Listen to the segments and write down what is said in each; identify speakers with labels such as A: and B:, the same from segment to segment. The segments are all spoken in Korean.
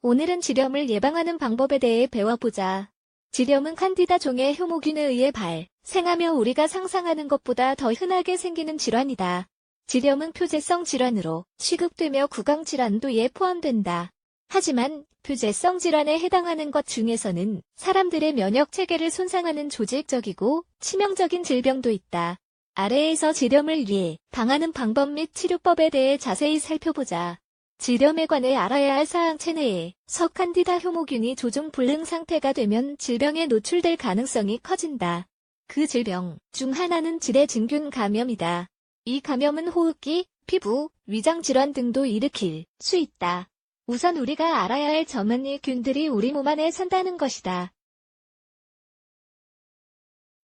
A: 오늘은 지렴을 예방하는 방법에 대해 배워보자. 지렴은 칸디다 종의 효모균에 의해 발생하며 우리가 상상하는 것보다 더 흔하게 생기는 질환이다. 지렴은 표재성 질환으로 취급되며 구강질환도에 포함된다. 하지만 표재성 질환에 해당하는 것 중에서는 사람들의 면역체계를 손상하는 조직적이고 치명적인 질병도 있다. 아래에서 지렴을 예방하는 방법 및 치료법에 대해 자세히 살펴보자. 지렴에 관해 알아야 할 사항 체내에서 칸디다 효모균이 조종 불능 상태가 되면 질병에 노출될 가능성이 커진다. 그 질병 중 하나는 질의 진균 감염이다. 이 감염은 호흡기, 피부, 위장 질환 등도 일으킬 수 있다. 우선 우리가 알아야 할 점은 이 균들이 우리 몸 안에 산다는 것이다.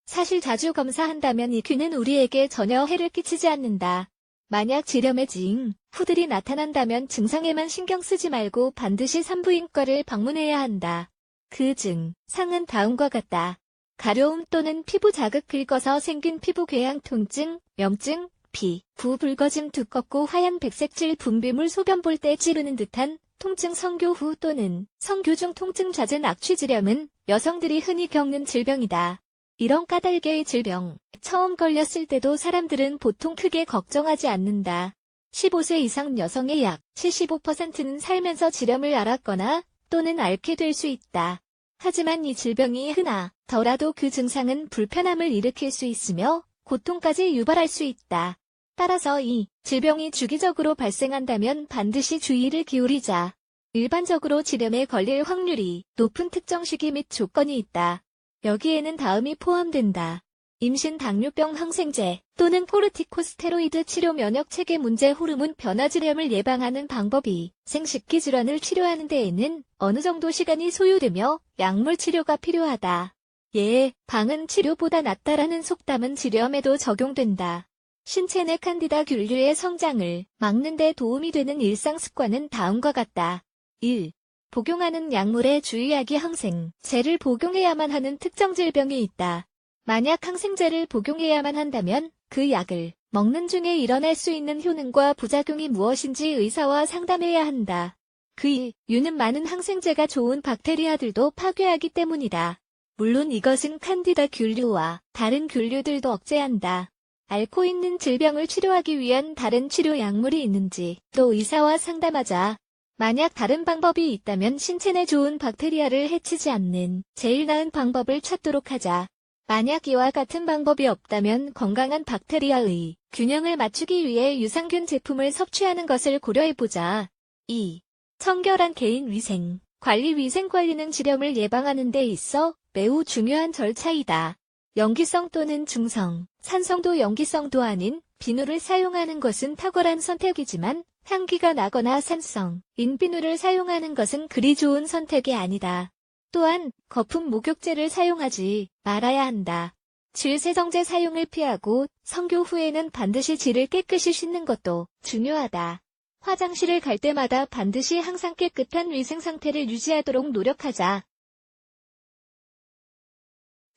A: 사실 자주 검사한다면 이 균은 우리에게 전혀 해를 끼치지 않는다. 만약 지렴의 징후들이 나타난다면 증상에만 신경 쓰지 말고 반드시 산부인과를 방문해야 한다. 그 증상은 다음과 같다. 가려움 또는 피부 자극 긁어서 생긴 피부 궤양 통증, 염증, 피부 붉어짐 두껍고 하얀 백색질 분비물 소변 볼 때 찌르는 듯한 통증 성교 후 또는 성교 중 통증 잦은 악취지렴은 여성들이 흔히 겪는 질병이다. 이런 까닭의 질병, 처음 걸렸을 때도 사람들은 보통 크게 걱정하지 않는다. 15세 이상 여성의 약 75%는 살면서 지렴을 앓았거나 또는 앓게 될 수 있다. 하지만 이 질병이 흔하더라도 그 증상은 불편함을 일으킬 수 있으며 고통까지 유발할 수 있다. 따라서 이 질병이 주기적으로 발생한다면 반드시 주의를 기울이자. 일반적으로 지렴에 걸릴 확률이 높은 특정 시기 및 조건이 있다. 여기에는 다음이 포함된다. 임신 당뇨병 항생제 또는 코르티코스테로이드 치료 면역체계 문제 호르몬 변화 지렴을 예방하는 방법이 생식기 질환을 치료하는 데에는 어느 정도 시간이 소요되며 약물 치료가 필요하다. 예방은 치료보다 낫다라는 속담은 지렴에도 적용된다. 신체 내 칸디다 균류의 성장을 막는 데 도움이 되는 일상 습관은 다음과 같다. 1. 복용하는 약물에 주의하기. 항생제를 복용해야만 하는 특정 질병이 있다. 만약 항생제를 복용해야만 한다면 그 약을 먹는 중에 일어날 수 있는 효능과 부작용이 무엇인지 의사와 상담해야 한다. 그 이유는 많은 항생제가 좋은 박테리아들도 파괴하기 때문이다. 물론 이것은 칸디다 균류와 다른 균류들도 억제한다. 앓고 있는 질병을 치료하기 위한 다른 치료 약물이 있는지 또 의사와 상담하자. 만약 다른 방법이 있다면 신체 내 좋은 박테리아를 해치지 않는 제일 나은 방법을 찾도록 하자. 만약 이와 같은 방법이 없다면 건강한 박테리아의 균형을 맞추기 위해 유산균 제품을 섭취하는 것을 고려해보자. 2. 청결한 개인 위생. 위생관리는 지렴을 예방하는 데 있어 매우 중요한 절차이다. 염기성 또는 중성, 산성도 염기성도 아닌 비누를 사용하는 것은 탁월한 선택이지만 향기가 나거나 산성인 비누를 사용하는 것은 그리 좋은 선택이 아니다. 또한 거품 목욕제를 사용하지 말아야 한다. 질세정제 사용을 피하고 성교 후에는 반드시 질을 깨끗이 씻는 것도 중요하다. 화장실을 갈 때마다 반드시 항상 깨끗한 위생 상태를 유지하도록 노력하자.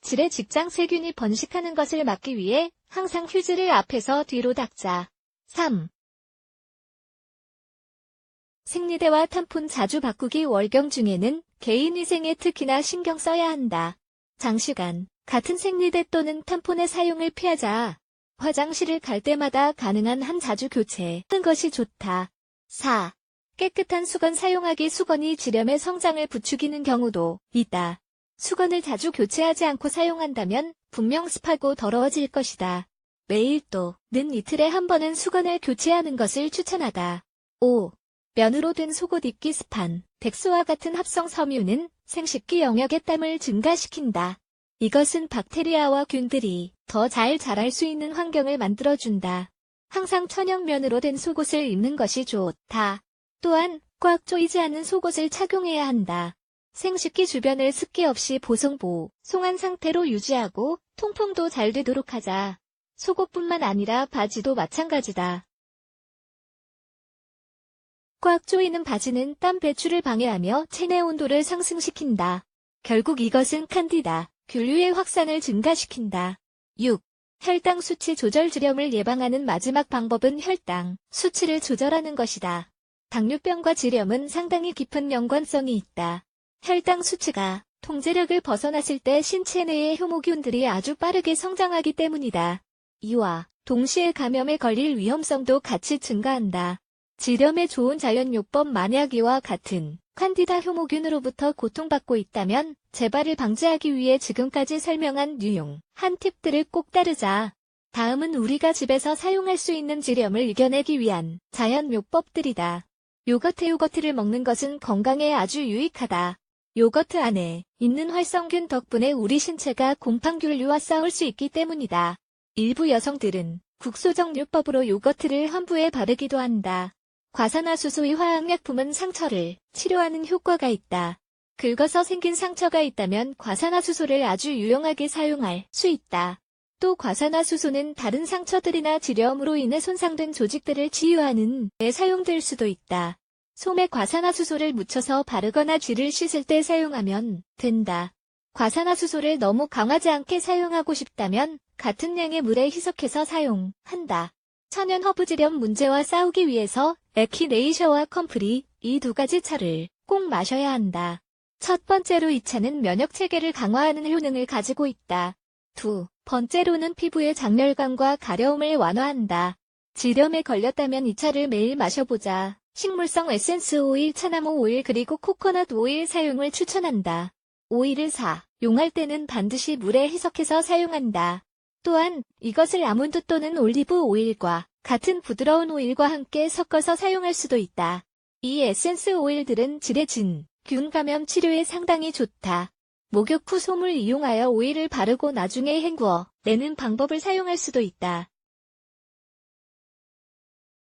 A: 질에 직장 세균이 번식하는 것을 막기 위해 항상 휴지를 앞에서 뒤로 닦자. 3. 생리대와 탐폰 자주 바꾸기. 월경 중에는 개인위생에 특히나 신경 써야 한다. 장시간 같은 생리대 또는 탐폰의 사용을 피하자. 화장실을 갈 때마다 가능한 한 자주 교체하는 것이 좋다. 4. 깨끗한 수건 사용하기. 수건이 지렴의 성장을 부추기는 경우도 있다. 수건을 자주 교체하지 않고 사용한다면 분명 습하고 더러워질 것이다. 매일 또는 이틀에 한 번은 수건을 교체하는 것을 추천하다. 5. 면으로 된 속옷 입기. 습한 백수와 같은 합성 섬유는 생식기 영역의 땀을 증가시킨다. 이것은 박테리아와 균들이 더 잘 자랄 수 있는 환경을 만들어준다. 항상 천연면으로 된 속옷을 입는 것이 좋다. 또한 꽉 조이지 않은 속옷을 착용해야 한다. 생식기 주변을 습기 없이 보송한 상태로 유지하고 통풍도 잘 되도록 하자. 속옷뿐만 아니라 바지도 마찬가지다. 꽉 조이는 바지는 땀 배출을 방해하며 체내 온도를 상승시킨다. 결국 이것은 칸디다 균류의 확산을 증가시킨다. 6. 혈당 수치 조절. 지렴을 예방하는 마지막 방법은 혈당 수치를 조절하는 것이다. 당뇨병과 지렴은 상당히 깊은 연관성이 있다. 혈당 수치가 통제력을 벗어났을 때 신체 내의 효모균들이 아주 빠르게 성장하기 때문이다. 이와 동시에 감염에 걸릴 위험성도 같이 증가한다. 지렴에 좋은 자연요법 만약 이와 같은 칸디다 효모균으로부터 고통받고 있다면 재발을 방지하기 위해 지금까지 설명한 유용한 팁들을 꼭 따르자. 다음은 우리가 집에서 사용할 수 있는 지렴을 이겨내기 위한 자연요법들이다. 요거트를 먹는 것은 건강에 아주 유익하다. 요거트 안에 있는 활성균 덕분에 우리 신체가 곰팡균류와 싸울 수 있기 때문이다. 일부 여성들은 국소정요법으로 요거트를 환부에 바르기도 한다. 과산화수소의 화학약품은 상처를 치료하는 효과가 있다. 긁어서 생긴 상처가 있다면 과산화수소를 아주 유용하게 사용할 수 있다. 또 과산화수소는 다른 상처들이나 지렴으로 인해 손상된 조직들을 치유하는 데 사용될 수도 있다. 솜에 과산화수소를 묻혀서 바르거나 쥐를 씻을 때 사용하면 된다. 과산화수소를 너무 강하지 않게 사용하고 싶다면 같은 양의 물에 희석해서 사용한다. 천연 허브 지렴 문제와 싸우기 위해서 에키네이셔와 컴프리 이 두 가지 차를 꼭 마셔야 한다. 첫 번째로 이 차는 면역 체계를 강화하는 효능을 가지고 있다. 두 번째로는 피부의 장렬감과 가려움을 완화한다. 지렴에 걸렸다면 이 차를 매일 마셔보자. 식물성 에센스 오일, 차나무 오일 그리고 코코넛 오일 사용을 추천한다. 오일을 사용할 때는 반드시 물에 희석해서 사용한다. 또한 이것을 아몬드 또는 올리브 오일과 같은 부드러운 오일과 함께 섞어서 사용할 수도 있다. 이 에센스 오일들은 질의 균 감염 치료에 상당히 좋다. 목욕 후 솜을 이용하여 오일을 바르고 나중에 헹구어 내는 방법을 사용할 수도 있다.